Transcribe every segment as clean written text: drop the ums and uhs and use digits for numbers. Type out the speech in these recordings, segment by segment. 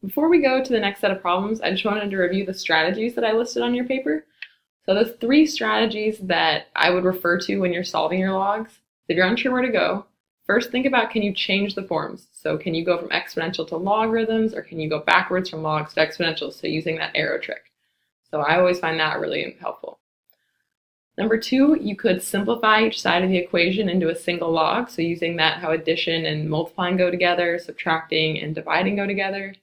Before we go to the next set of problems, I just wanted to review the strategies that I listed on your paper. So the 3 strategies that I would refer to when you're solving your logs. If you're unsure where to go, first think about, can you change the forms? So can you go from exponential to logarithms, or can you go backwards from logs to exponentials? So using that arrow trick. So I always find that really helpful. Number 2, you could simplify each side of the equation into a single log. So using that, how addition and multiplying go together, subtracting and dividing go together.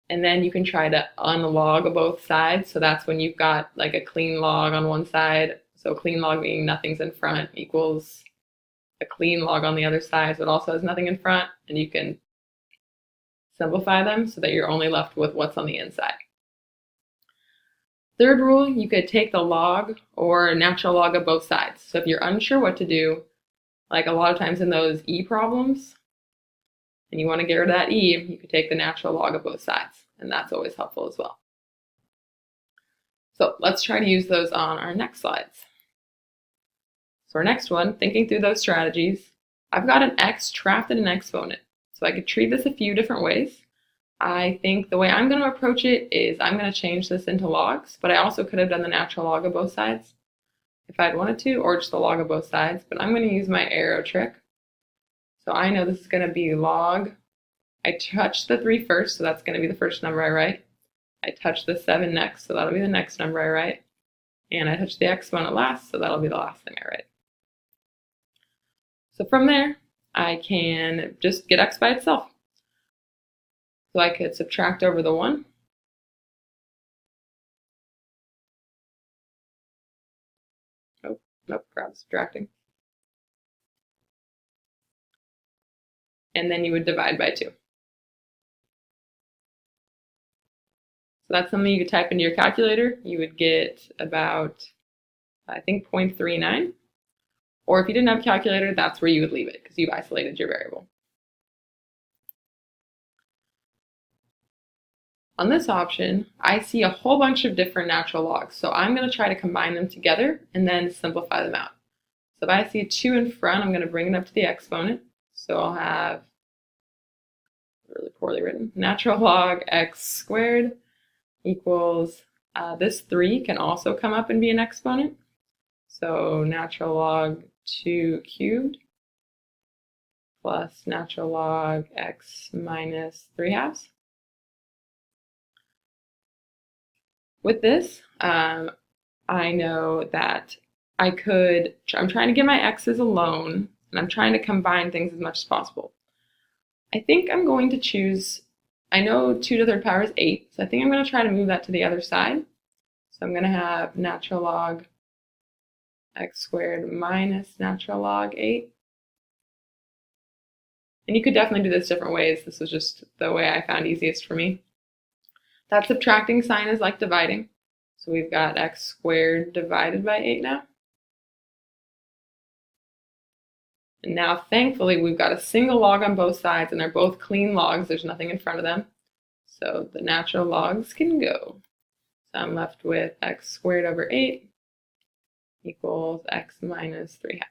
And then you can try to unlog both sides. So that's when you've got like a clean log on one side. So clean log meaning nothing's in front equals a clean log on the other side, so it also has nothing in front, and you can simplify them so that you're only left with what's on the inside. Third rule, you could take the log or natural log of both sides. So if you're unsure what to do, like a lot of times in those E problems, and you want to get rid of that E, you could take the natural log of both sides, and that's always helpful as well. So let's try to use those on our next slides. So our next one, thinking through those strategies, I've got an x trapped in an exponent. So I could treat this a few different ways. I think the way I'm going to approach it is I'm going to change this into logs, but I also could have done the natural log of both sides if I'd wanted to, or just the log of both sides, but I'm going to use my arrow trick. So I know this is going to be log. I touch the 3 first, so that's going to be the first number I write. I touch the 7 next, so that'll be the next number I write. And I touch the exponent last, so that'll be the last thing I write. So from there, I can just get x by itself. So I could subtract over the 1. Oh, nope, grab subtracting. And then you would divide by 2. So that's something you could type into your calculator. You would get about, I think, 0.39. Or if you didn't have a calculator, that's where you would leave it because you've isolated your variable. On this option, I see a whole bunch of different natural logs. So I'm going to try to combine them together and then simplify them out. So if I see a 2 in front, I'm going to bring it up to the exponent. So I'll have, really poorly written, natural log x squared equals, this 3 can also come up and be an exponent. So natural log 2 cubed plus natural log x minus 3/2. With this, I know that I'm trying to get my x's alone, and I'm trying to combine things as much as possible. I think I'm going to choose, I know 2 to the 3rd power is 8, so I think I'm going to try to move that to the other side. So I'm going to have natural log x squared minus natural log 8. And you could definitely do this different ways. This was just the way I found easiest for me. That subtracting sign is like dividing. So we've got x squared divided by 8 now. And now, thankfully, we've got a single log on both sides, and they're both clean logs. There's nothing in front of them. So the natural logs can go. So I'm left with x squared over 8 equals x minus 3/2.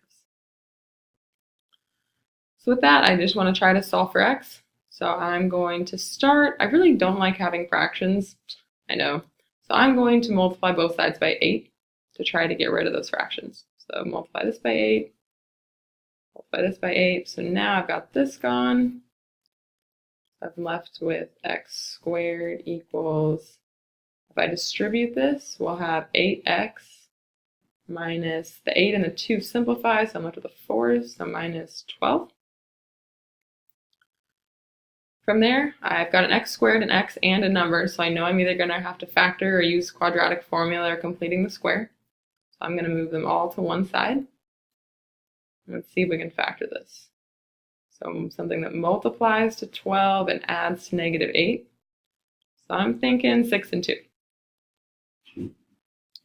So with that, I just want to try to solve for x. So I'm going to start, I really don't like having fractions, I know. So I'm going to multiply both sides by 8 to try to get rid of those fractions. So multiply this by 8, multiply this by 8. So now I've got this gone. I'm left with x squared equals, if I distribute this, we'll have 8x minus the 8 and the 2 simplify, so I'm left with a 4, so minus 12. From there, I've got an x squared, an x, and a number, so I know I'm either going to have to factor or use quadratic formula or completing the square. So I'm going to move them all to one side. Let's see if we can factor this. So something that multiplies to 12 and adds to negative 8. So I'm thinking 6 and 2.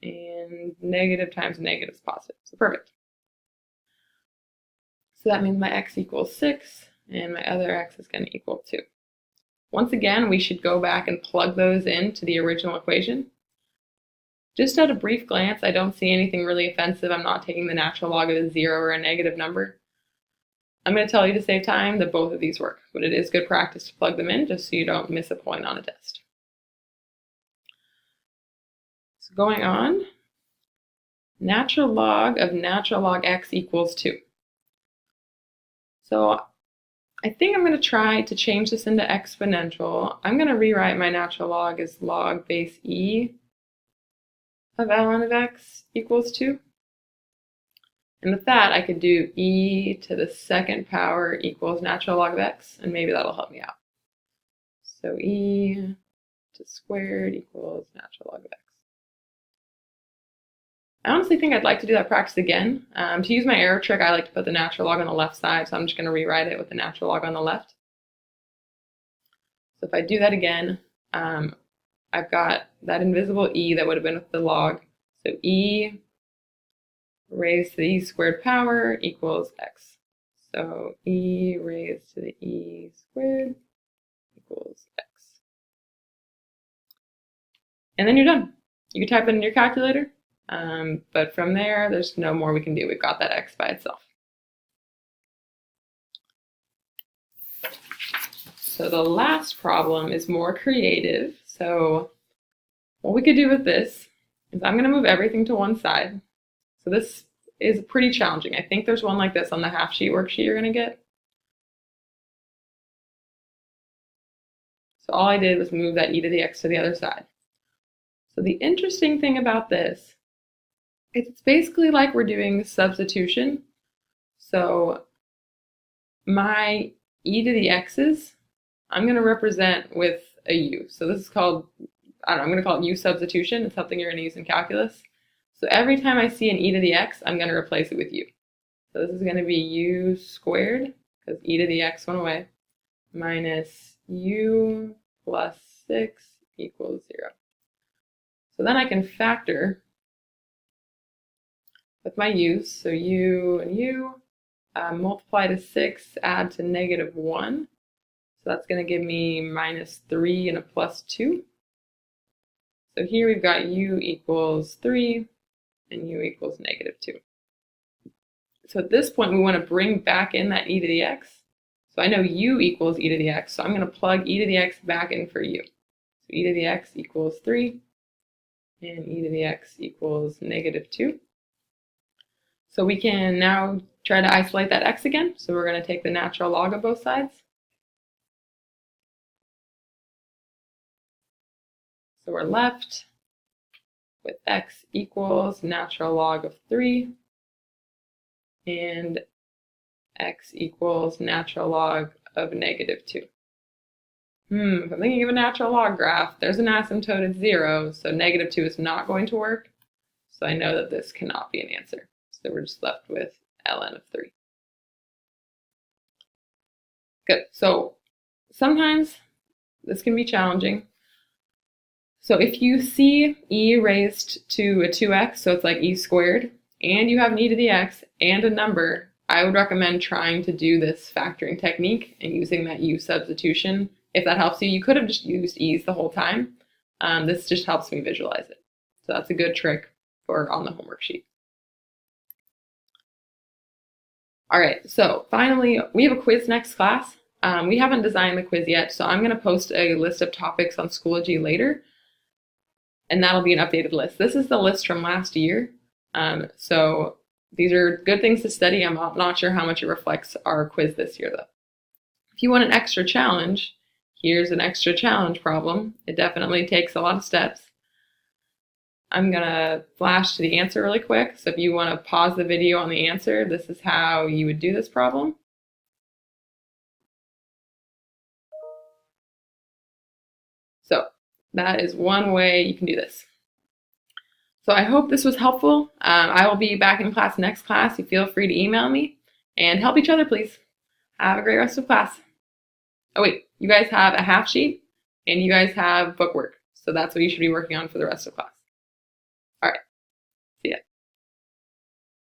And negative times negative is positive, so perfect. So that means my x equals 6, and my other x is going to equal 2. Once again, we should go back and plug those into the original equation. Just at a brief glance, I don't see anything really offensive. I'm not taking the natural log of a 0 or a negative number. I'm going to tell you to save time that both of these work, but it is good practice to plug them in just so you don't miss a point on a test. So going on, natural log of natural log x equals 2. So I think I'm going to try to change this into exponential. I'm going to rewrite my natural log as log base e of ln of x equals 2. And with that, I could do e to the second power equals natural log of x, and maybe that'll help me out. So e to squared equals natural log of x. I honestly think I'd like to do that practice again. To use my arrow trick, I like to put the natural log on the left side, so I'm just going to rewrite it with the natural log on the left. So if I do that again, I've got that invisible e that would have been with the log. So e raised to the e squared power equals x. So e raised to the e squared equals x. And then you're done. You can type it in your calculator, but from there, there's no more we can do. We've got that x by itself. So the last problem is more creative. So what we could do with this is I'm going to move everything to one side. So this is pretty challenging. I think there's one like this on the half sheet worksheet you're going to get. So all I did was move that e to the x to the other side. So the interesting thing about this is it's basically like we're doing substitution. So my e to the x's, I'm going to represent with a u. So this is called, I don't know, I'm going to call it u substitution. It's something you're going to use in calculus. So every time I see an e to the x, I'm going to replace it with u. So this is going to be u squared, because e to the x went away, minus u plus 6 equals 0. So then I can factor with my u's. So u and u, multiply to 6, add to negative 1. So that's going to give me minus 3 and a plus 2. So here we've got u equals 3 and u equals negative 2. So at this point, we want to bring back in that e to the x. So I know u equals e to the x, so I'm going to plug e to the x back in for u. So e to the x equals 3 and e to the x equals negative 2. So we can now try to isolate that x again. So we're going to take the natural log of both sides. So we're left with x equals natural log of 3 and x equals natural log of negative 2. If I'm thinking of a natural log graph, there's an asymptote at 0, so negative 2 is not going to work. So I know that this cannot be an answer. So we're just left with ln of 3. Good. So sometimes this can be challenging. So if you see e raised to a 2x, so it's like e squared, and you have an e to the x and a number, I would recommend trying to do this factoring technique and using that u substitution. If that helps you, you could have just used e's the whole time. This just helps me visualize it. So that's a good trick for on the homework sheet. All right, so finally, we have a quiz next class. We haven't designed the quiz yet, so I'm going to post a list of topics on Schoology later, and that'll be an updated list. This is the list from last year, so these are good things to study. I'm not sure how much it reflects our quiz this year, though. If you want an extra challenge, here's an extra challenge problem. It definitely takes a lot of steps. I'm going to flash to the answer really quick. So if you want to pause the video on the answer, this is how you would do this problem. So that is one way you can do this. So I hope this was helpful. I will be back in class next class. You feel free to email me and help each other, please. Have a great rest of class. Oh wait, you guys have a half sheet and you guys have bookwork. So that's what you should be working on for the rest of class. All right, see ya.